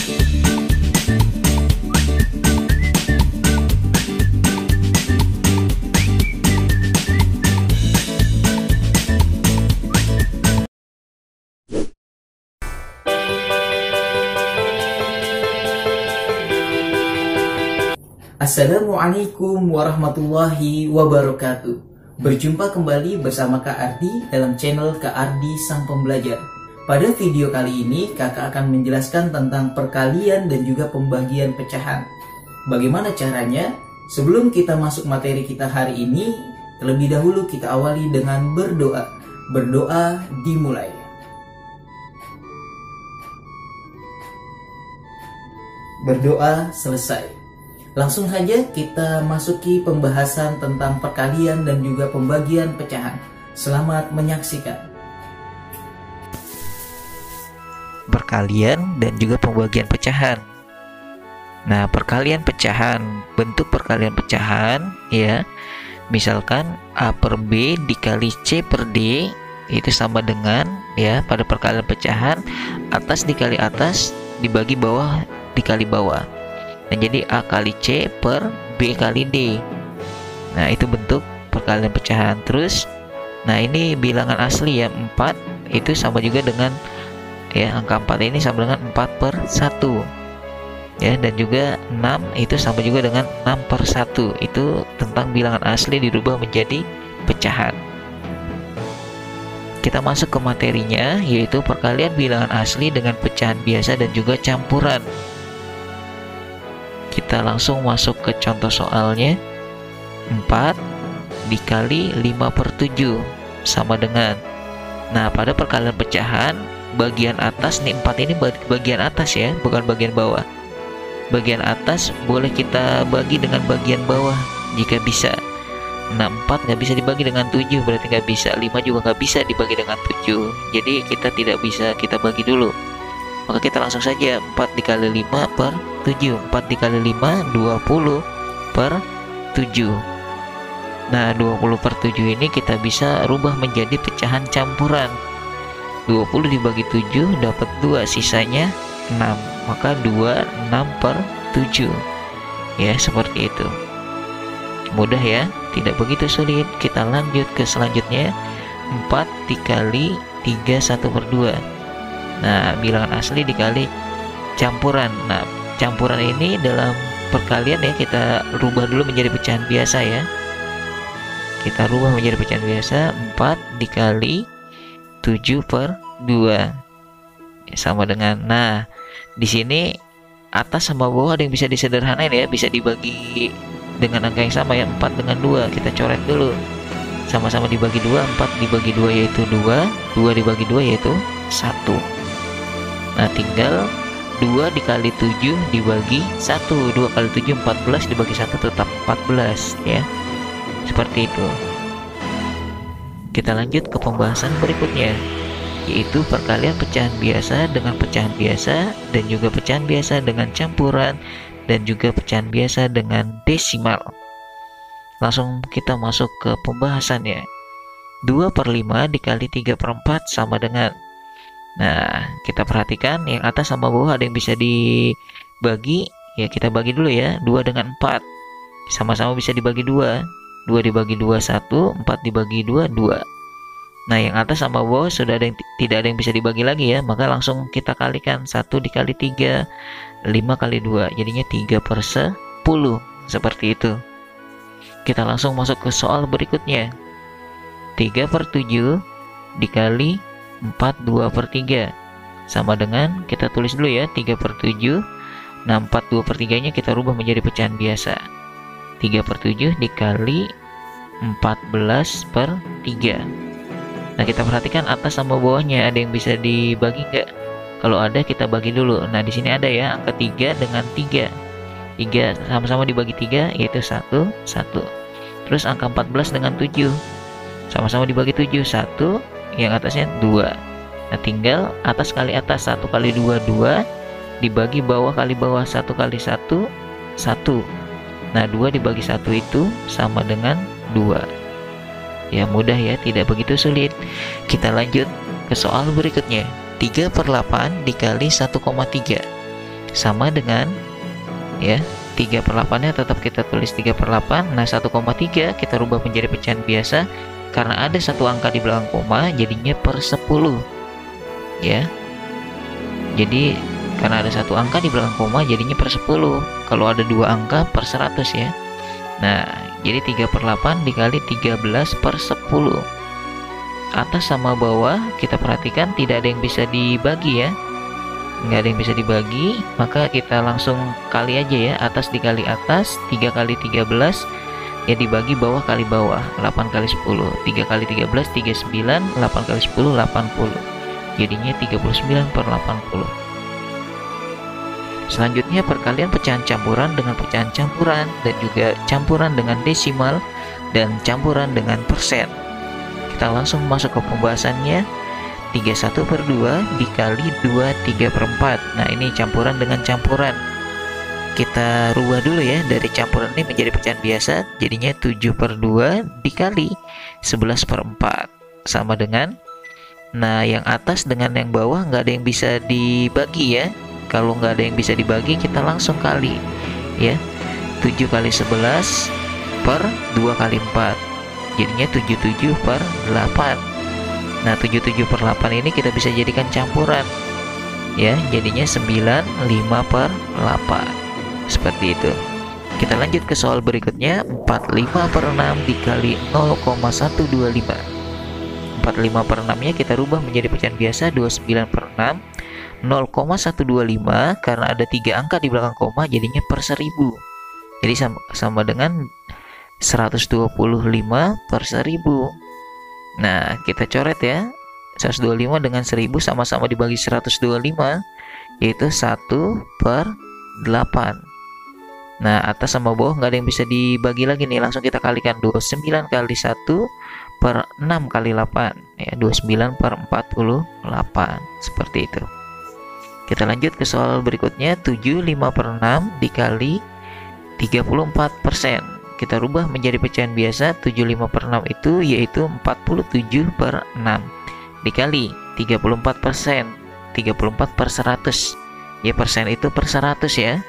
Assalamualaikum warahmatullahi wabarakatuh. Berjumpa kembali bersama Kak Ardi dalam channel Kak Ardi Sang Pembelajar. Pada video kali ini kakak akan menjelaskan tentang perkalian dan juga pembagian pecahan. Bagaimana caranya? Sebelum kita masuk materi kita hari ini, terlebih dahulu kita awali dengan berdoa. Berdoa dimulai. Berdoa selesai. Langsung saja kita masuki pembahasan tentang perkalian dan juga pembagian pecahan. Selamat menyaksikan. Perkalian dan juga pembagian pecahan. Nah, perkalian pecahan, bentuk perkalian pecahan ya. Misalkan A per B dikali C per D itu sama dengan ya, pada perkalian pecahan atas dikali atas dibagi bawah dikali bawah. Nah, jadi A kali C per B kali D. Nah, itu bentuk perkalian pecahan. Terus, nah ini bilangan asli ya, 4 itu sama juga dengan ya, angka 4 ini sama dengan 4 per 1 ya, dan juga 6 itu sama juga dengan 6 per 1. Itu tentang bilangan asli dirubah menjadi pecahan. Kita masuk ke materinya, yaitu perkalian bilangan asli dengan pecahan biasa dan juga campuran. Kita langsung masuk ke contoh soalnya. 4 dikali 5 per 7 sama dengan, nah pada perkalian pecahan bagian atas nih, 4 ini bagian atas ya, bukan bagian bawah. Bagian atas boleh kita bagi dengan bagian bawah jika bisa. Nah, 4 nggak bisa dibagi dengan 7, berarti nggak bisa. 5 juga nggak bisa dibagi dengan 7, jadi kita tidak bisa kita bagi dulu. Maka kita langsung saja 4 dikali 5 per 7. 4 dikali 5 20 per 7. Nah, 20 per 7 ini kita bisa rubah menjadi pecahan campuran. 20 dibagi 7 dapat 2, sisanya 6. Maka 2 6 per 7. Ya, seperti itu. Mudah ya, tidak begitu sulit. Kita lanjut ke selanjutnya. 4 dikali 3 1 per 2. Nah, bilangan asli dikali campuran. Nah, campuran ini dalam perkalian ya, kita rubah dulu menjadi pecahan biasa ya. Kita rubah menjadi pecahan biasa. 4 dikali 7 per 2 ya, sama dengan, nah di sini atas sama bawah ada yang bisa disederhanain ya, bisa dibagi dengan angka yang sama ya. 4 dengan 2 kita coret dulu, sama-sama dibagi 2. 4 dibagi 2 yaitu 2, 2 dibagi 2 yaitu 1. Nah, tinggal 2 dikali 7 dibagi 1. 2 kali 7 14, dibagi 1 tetap 14 ya. Seperti itu. Kita lanjut ke pembahasan berikutnya, yaitu perkalian pecahan biasa dengan pecahan biasa, dan juga pecahan biasa dengan campuran, dan juga pecahan biasa dengan desimal. Langsung kita masuk ke pembahasannya. 2 per 5 dikali 3 per 4 sama dengan, nah kita perhatikan yang atas sama bawah ada yang bisa dibagi ya, kita bagi dulu ya. 2 dengan 4 sama-sama bisa dibagi 2. 2 dibagi 2 1, 4 dibagi 2 2. Nah, yang atas sama bawah sudah ada yang tidak ada yang bisa dibagi lagi ya, maka langsung kita kalikan. 1 dikali 3 5 kali 2 jadinya 3 per 10. Seperti itu. Kita langsung masuk ke soal berikutnya. 3 per 7 dikali 4 2 per 3 sama dengan, kita tulis dulu ya, 3 per 7. Nah, 4 2 per 3 nya kita rubah menjadi pecahan biasa. 3 per 7 dikali 14 per 3. Nah, kita perhatikan atas sama bawahnya ada yang bisa dibagi nggak? Kalau ada kita bagi dulu. Nah, di sini ada ya, angka 3 dengan 3. 3 sama-sama dibagi 3 yaitu 1 1. Terus angka 14 dengan 7 sama-sama dibagi 7, 1, yang atasnya 2. Nah, tinggal atas kali atas, 1 kali 2 2, dibagi bawah kali bawah, 1 kali 1 1. Nah, 2 dibagi 1 itu sama dengan 2. Ya, mudah ya, tidak begitu sulit. Kita lanjut ke soal berikutnya. 3 per 8 dikali 1,3 sama dengan, ya, 3/8 nya tetap kita tulis 3/8. Nah, 1,3 kita rubah menjadi pecahan biasa karena ada satu angka di belakang koma, jadinya per 10, ya. Jadi karena ada satu angka di belakang koma jadinya per 10. Kalau ada dua angka per 100, ya. Nah, jadi 3/8 dikali 13 per 10. Atas sama bawah kita perhatikan tidak ada yang bisa dibagi, ya. Nggak ada yang bisa dibagi, maka kita langsung kali aja, ya. Atas dikali atas, 3 kali 13, ya, dibagi bawah kali bawah, 8 kali 10, 3 kali 13, 39, 8 kali 10, 80. Jadinya 39/80. Selanjutnya perkalian pecahan campuran dengan pecahan campuran, dan juga campuran dengan desimal, dan campuran dengan persen. Kita langsung masuk ke pembahasannya. 31/2 dikali 2 3/4. Nah, ini campuran dengan campuran. Kita rubah dulu, ya, dari campuran ini menjadi pecahan biasa, jadinya 7/2 dikali 11/4 sama dengan, nah, yang atas dengan yang bawah nggak ada yang bisa dibagi, ya. Kalau nggak ada yang bisa dibagi, kita langsung kali, ya. 7 kali 11 per 2 kali 4, jadinya 77/8. Nah, 77/8 ini kita bisa jadikan campuran, ya, jadinya 95/8. Seperti itu. Kita lanjut ke soal berikutnya. 45/6 dikali 0,125. 45/6 nya kita rubah menjadi pecahan biasa, 29/6. 0,125 karena ada 3 angka di belakang koma jadinya per 1000. Jadi sama dengan 125 per 1000. Nah, kita coret, ya. 125 dengan 1000 sama-sama dibagi 125, yaitu 1/8. Nah, atas sama bawah nggak ada yang bisa dibagi lagi nih, langsung kita kalikan. 29 kali 1 per 6 kali 8, ya, 29/48. Seperti itu. Kita lanjut ke soal berikutnya. 75/6 dikali 34%. Kita rubah menjadi pecahan biasa. 75/6 itu yaitu 47/6 dikali 34%. 34/100, ya, persen itu per 100, ya.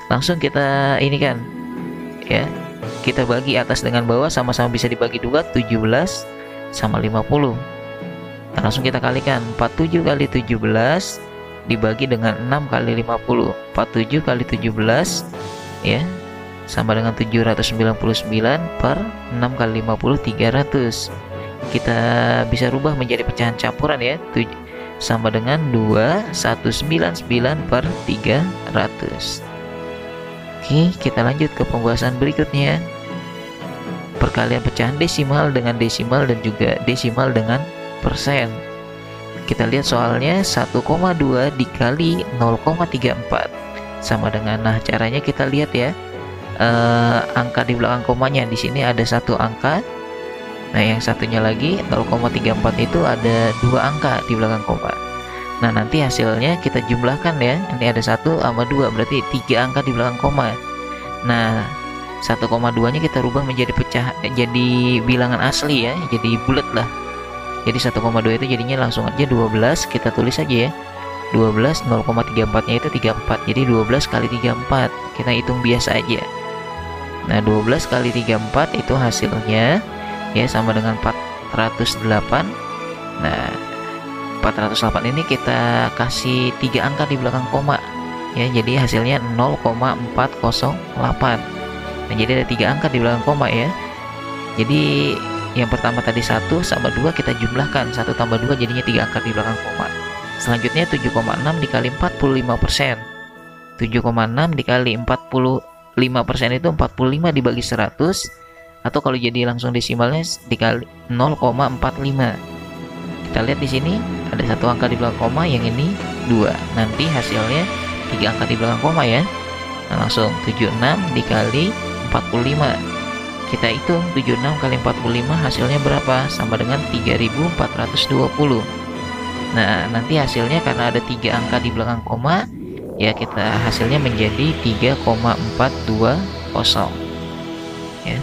Langsung kita ini kan, ya, kita bagi atas dengan bawah, sama-sama bisa dibagi 2, 17 sama 50. Nah, langsung kita kalikan. 47 kali 17 dibagi dengan 6 kali 50. 47 kali 17, ya, sama dengan 799 per 6 kali 50, 300. Kita bisa rubah menjadi pecahan campuran, ya, sama dengan 2199 per 300. Oke, kita lanjut ke pembahasan berikutnya. Perkalian pecahan desimal dengan desimal dan juga desimal dengan persen. Kita lihat soalnya. 1,2 dikali 0,34 sama dengan, nah, caranya kita lihat, ya, angka di belakang komanya. Di sini ada satu angka, nah, yang satunya lagi 0,34 itu ada dua angka di belakang koma. Nah, nanti hasilnya kita jumlahkan, ya. Ini ada 1 sama 2, berarti 3 angka di belakang koma. Nah, 1,2 nya kita rubah menjadi jadi bilangan asli, ya, jadi bulat lah. Jadi 1,2 itu jadinya langsung aja 12, kita tulis aja, ya. 12, 0,34 nya itu 34, jadi 12 kali 34. Kita hitung biasa aja. Nah, 12 kali 34 itu hasilnya, ya, sama dengan 408. Nah, 408 ini kita kasih 3 angka di belakang koma, ya, jadi hasilnya 0,408. Nah, jadi ada 3 angka di belakang koma, ya. Jadi yang pertama tadi 1 sama 2 kita jumlahkan, 1 tambah 2 jadinya 3 angka di belakang koma. Selanjutnya 7,6 dikali 45%. 7,6 dikali 45% itu 45 dibagi 100, atau kalau jadi langsung desimalnya dikali 0,45. Kita lihat di sini ada satu angka di belakang koma, yang ini 2. Nanti hasilnya 3 angka di belakang koma, ya. Nah, langsung 76 dikali 45. Kita hitung 76 kali 45 hasilnya berapa? Sama dengan 3420. Nah, nanti hasilnya karena ada 3 angka di belakang koma, ya, kita hasilnya menjadi 3,420, ya.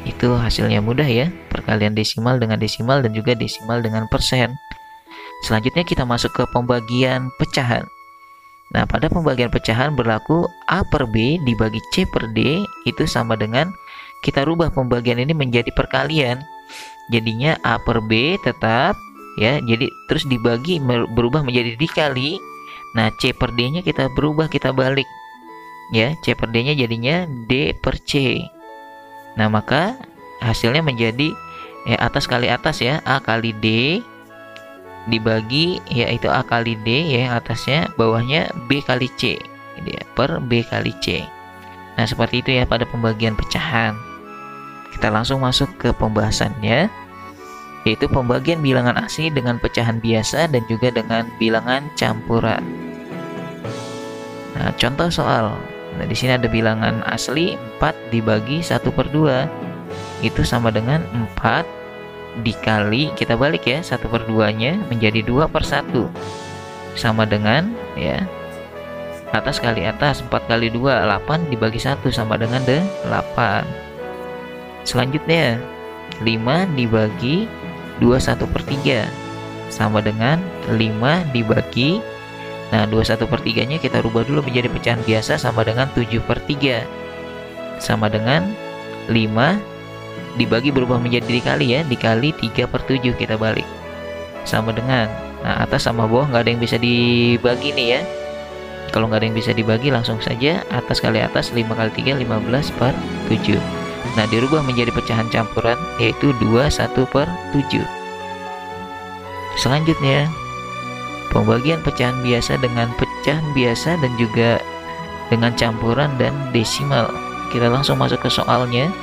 Itu hasilnya mudah, ya, perkalian desimal dengan desimal dan juga desimal dengan persen. Selanjutnya kita masuk ke pembagian pecahan. Nah, pada pembagian pecahan berlaku A per B dibagi C per D itu sama dengan kita rubah pembagian ini menjadi perkalian. Jadinya A per B tetap ya, jadi terus dibagi berubah menjadi dikali. Nah, C per D-nya kita berubah, kita balik. Ya, C per D-nya jadinya D per C. Nah, maka hasilnya menjadi atas kali atas ya, A kali D dibagi yaitu A kali D ya, atasnya, bawahnya B kali C ya, per B kali C. Nah, seperti itu ya pada pembagian pecahan. Kita langsung masuk ke pembahasannya, yaitu pembagian bilangan asli dengan pecahan biasa dan juga dengan bilangan campuran. Nah, contoh soal. Nah, di sini ada bilangan asli 4 dibagi 1/2. Itu sama dengan 4 dikali, kita balik ya, 1/2-nya menjadi 2/1. Sama dengan ya, atas kali atas, 4 kali 2, 8 dibagi 1 sama dengan 8. Selanjutnya 5 dibagi 21/3 sama dengan 5 dibagi, nah 21/3 nya kita rubah dulu menjadi pecahan biasa sama dengan 7/3 sama dengan 5 dibagi berubah menjadi dikali ya, dikali 3/7 kita balik sama dengan, nah atas sama bawah nggak ada yang bisa dibagi nih ya. Kalau nggak ada yang bisa dibagi langsung saja atas kali atas, 5 kali 3 15/7. Nah, dirubah menjadi pecahan campuran yaitu 21/7. Selanjutnya pembagian pecahan biasa dengan pecahan biasa dan juga dengan campuran dan desimal. Kita langsung masuk ke soalnya.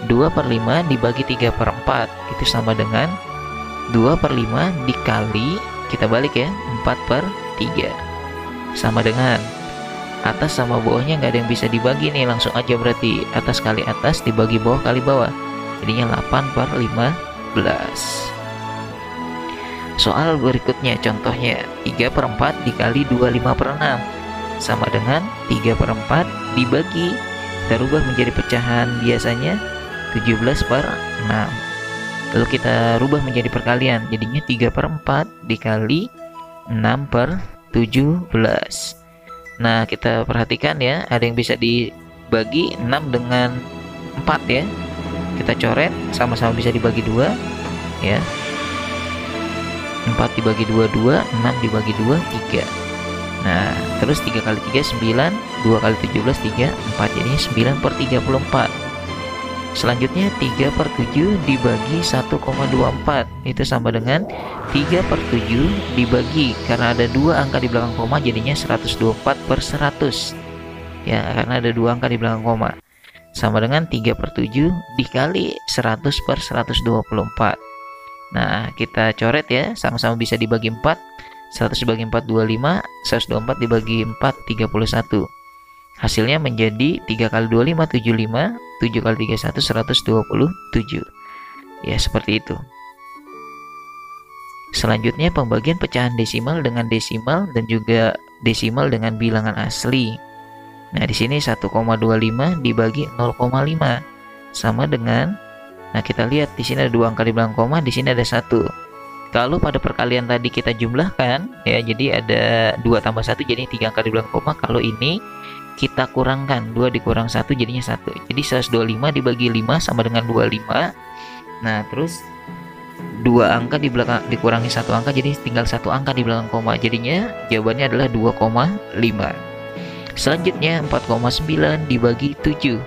2/5 dibagi 3/4 itu sama dengan 2/5 dikali, kita balik ya, 4/3 sama dengan atas sama bawahnya nggak ada yang bisa dibagi nih, langsung aja berarti atas kali atas dibagi bawah kali bawah, jadinya 8/15. Soal berikutnya contohnya 3/4 dikali 25/6 sama dengan 3/4 dibagi, kita rubah menjadi pecahan biasanya 17/6. Lalu kita rubah menjadi perkalian, jadinya 3/4 dikali 6/17. Nah, kita perhatikan ya, ada yang bisa dibagi 6 dengan 4 ya. Kita coret, sama-sama bisa dibagi 2 ya. 4 dibagi 2 2, 6 dibagi 2 3. Nah, terus 3 kali 3 9, 2 kali 17 3 4, jadi 9/34. Selanjutnya 3/7 dibagi 1,24 itu sama dengan 3/7 dibagi, karena ada 2 angka di belakang koma jadinya 124/100 ya, karena ada 2 angka di belakang koma, sama dengan 3/7 dikali 100/124. Nah, kita coret ya, sama-sama bisa dibagi 4. 100 dibagi 4 25, 124 dibagi 4 31. Hasilnya menjadi 3 kali 25 75, 7 kali 31 127. Ya, seperti itu. Selanjutnya pembagian pecahan desimal dengan desimal dan juga desimal dengan bilangan asli. Nah, di sini 1,25 dibagi 0,5 sama dengan, nah kita lihat di sini ada 2 angka di belakang koma, di sini ada 1. Kalau pada perkalian tadi kita jumlahkan ya, jadi ada 2 tambah 1 jadi 3 angka di belakang koma. Kalau ini kita kurangkan, 2 dikurang 1 jadinya 1. Jadi 125 dibagi 5 sama dengan 25. Nah, terus 2 angka di belakang dikurangi 1 angka jadi tinggal 1 angka di belakang koma. Jadinya jawabannya adalah 2,5. Selanjutnya 4,9 dibagi 7.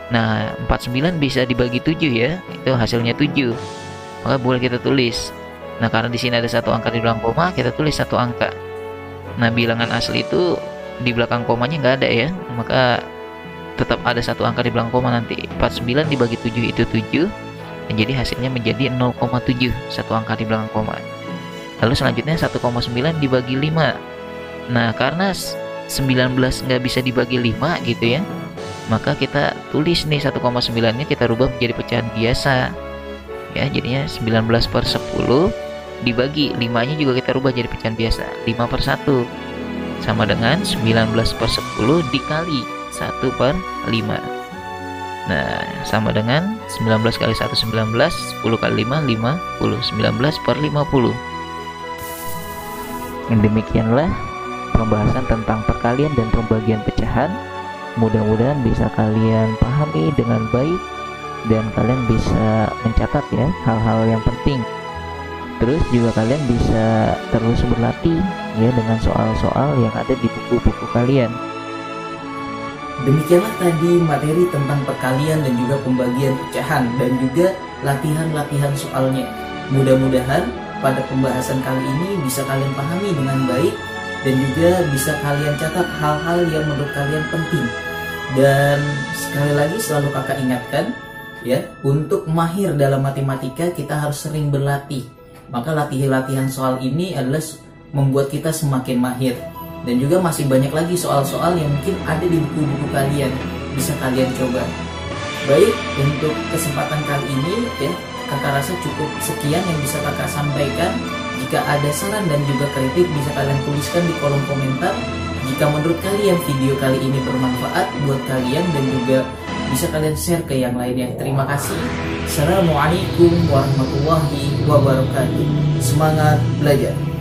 Nah, 49 bisa dibagi 7 ya. Itu hasilnya 7. Maka boleh kita tulis. Nah, karena di sini ada 1 angka di belakang koma, kita tulis 1 angka. Nah, bilangan asli itu di belakang komanya nggak ada ya, maka tetap ada 1 angka di belakang koma nanti. 49 dibagi 7 itu 7, dan jadi hasilnya menjadi 0,7, 1 angka di belakang koma. Lalu selanjutnya 1,9 dibagi 5. Nah, karena 19 nggak bisa dibagi 5 gitu ya, maka kita tulis nih 1,9 nya kita rubah menjadi pecahan biasa ya, jadinya 19/10 dibagi 5 nya juga kita rubah jadi pecahan biasa 5/1 sama dengan 19/10 dikali 1/5. Nah, sama dengan 19 kali 1 19, 10 kali 5 50, 19/50. Demikianlah pembahasan tentang perkalian dan pembagian pecahan. Mudah-mudahan bisa kalian pahami dengan baik dan kalian bisa mencatat ya hal-hal yang penting. Terus juga kalian bisa terus berlatih ya dengan soal-soal yang ada di buku-buku kalian. Demikianlah tadi materi tentang perkalian dan juga pembagian pecahan dan juga latihan-latihan soalnya. Mudah-mudahan pada pembahasan kali ini bisa kalian pahami dengan baik dan juga bisa kalian catat hal-hal yang menurut kalian penting. Dan sekali lagi selalu kakak ingatkan ya, untuk mahir dalam matematika kita harus sering berlatih. Maka latihan soal ini adalah membuat kita semakin mahir. Dan juga masih banyak lagi soal-soal yang mungkin ada di buku-buku kalian, bisa kalian coba. Baik, untuk kesempatan kali ini ya, kakak rasa cukup sekian yang bisa kakak sampaikan. Jika ada saran dan juga kritik bisa kalian tuliskan di kolom komentar. Jika menurut kalian video kali ini bermanfaat buat kalian dan juga bisa kalian share ke yang lainnya. Terima kasih. Assalamualaikum warahmatullahi wabarakatuh. Semangat belajar.